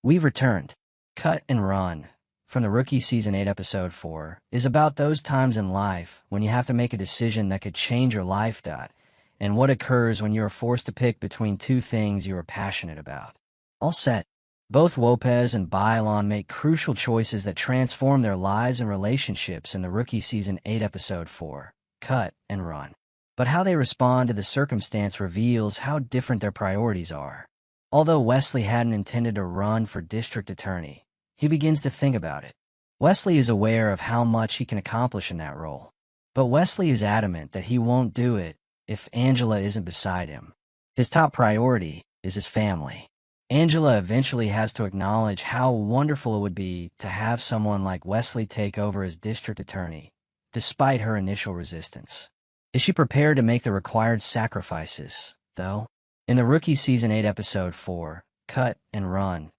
We've returned. Cut and Run, from the Rookie Season 8 Episode 4, is about those times in life when you have to make a decision that could change your life, and what occurs when you are forced to pick between two things you are passionate about. All set. Both Wopez and Bailan make crucial choices that transform their lives and relationships in the Rookie Season 8 Episode 4, Cut and Run. But how they respond to the circumstance reveals how different their priorities are. Although Wesley hadn't intended to run for district attorney, he begins to think about it. Wesley is aware of how much he can accomplish in that role. But Wesley is adamant that he won't do it if Angela isn't beside him. His top priority is his family. Angela eventually has to acknowledge how wonderful it would be to have someone like Wesley take over as district attorney, despite her initial resistance. Is she prepared to make the required sacrifices, though? In the Rookie Season 8 Episode 4, Cut and Run,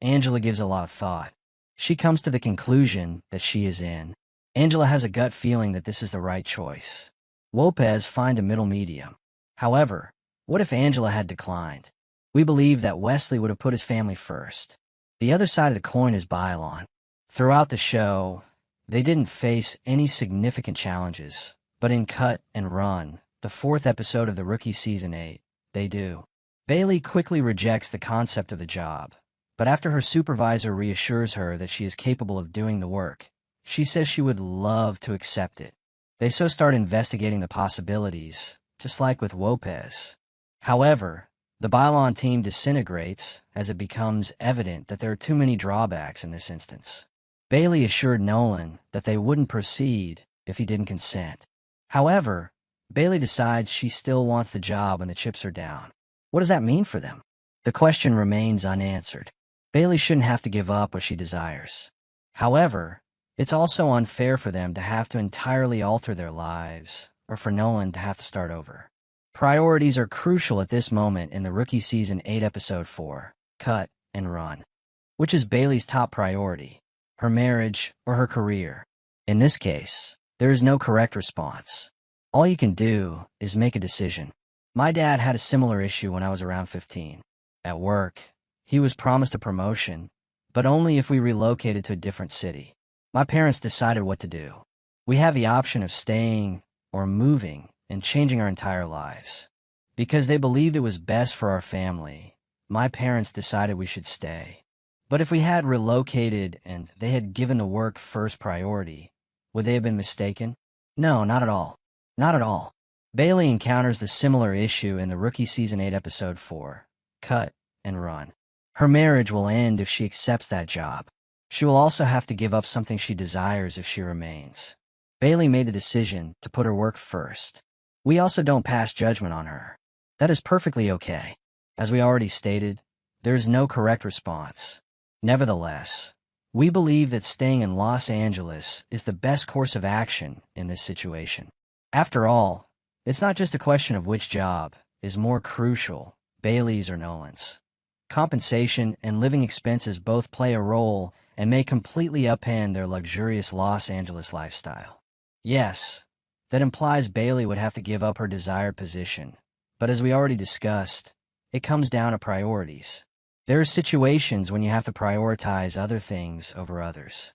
Angela gives a lot of thought. She comes to the conclusion that she is in. Angela has a gut feeling that this is the right choice. Wopez finds a middle medium. However, what if Angela had declined? We believe that Wesley would have put his family first. The other side of the coin is Bailan. Throughout the show, they didn't face any significant challenges, but in Cut and Run, the fourth episode of the Rookie Season 8, they do. Bailey quickly rejects the concept of the job, but after her supervisor reassures her that she is capable of doing the work, she says she would love to accept it. They so start investigating the possibilities, just like with Wopez. However, the Bailan team disintegrates as it becomes evident that there are too many drawbacks in this instance. Bailey assured Nolan that they wouldn't proceed if he didn't consent. However, Bailey decides she still wants the job when the chips are down. What does that mean for them? The question remains unanswered. Bailey shouldn't have to give up what she desires. However, it's also unfair for them to have to entirely alter their lives, or for Nolan to have to start over. Priorities are crucial at this moment in the Rookie Season 8 Episode 4, Cut and Run. Which is Bailey's top priority, her marriage or her career? In this case, there is no correct response. All you can do is make a decision. My dad had a similar issue when I was around 15. At work, he was promised a promotion, but only if we relocated to a different city. My parents decided what to do. We have the option of staying or moving and changing our entire lives. Because they believed it was best for our family, my parents decided we should stay. But if we had relocated and they had given the work first priority, would they have been mistaken? No, not at all. Not at all. Bailey encounters the similar issue in the Rookie Season 8 Episode 4, Cut and Run. Her marriage will end if she accepts that job. She will also have to give up something she desires if she remains. Bailey made the decision to put her work first. We also don't pass judgment on her. That is perfectly okay. As we already stated, there is no correct response. Nevertheless, we believe that staying in Los Angeles is the best course of action in this situation. After all, it's not just a question of which job is more crucial, Bailey's or Nolan's. Compensation and living expenses both play a role and may completely upend their luxurious Los Angeles lifestyle. Yes, that implies Bailey would have to give up her desired position, but as we already discussed, it comes down to priorities. There are situations when you have to prioritize other things over others.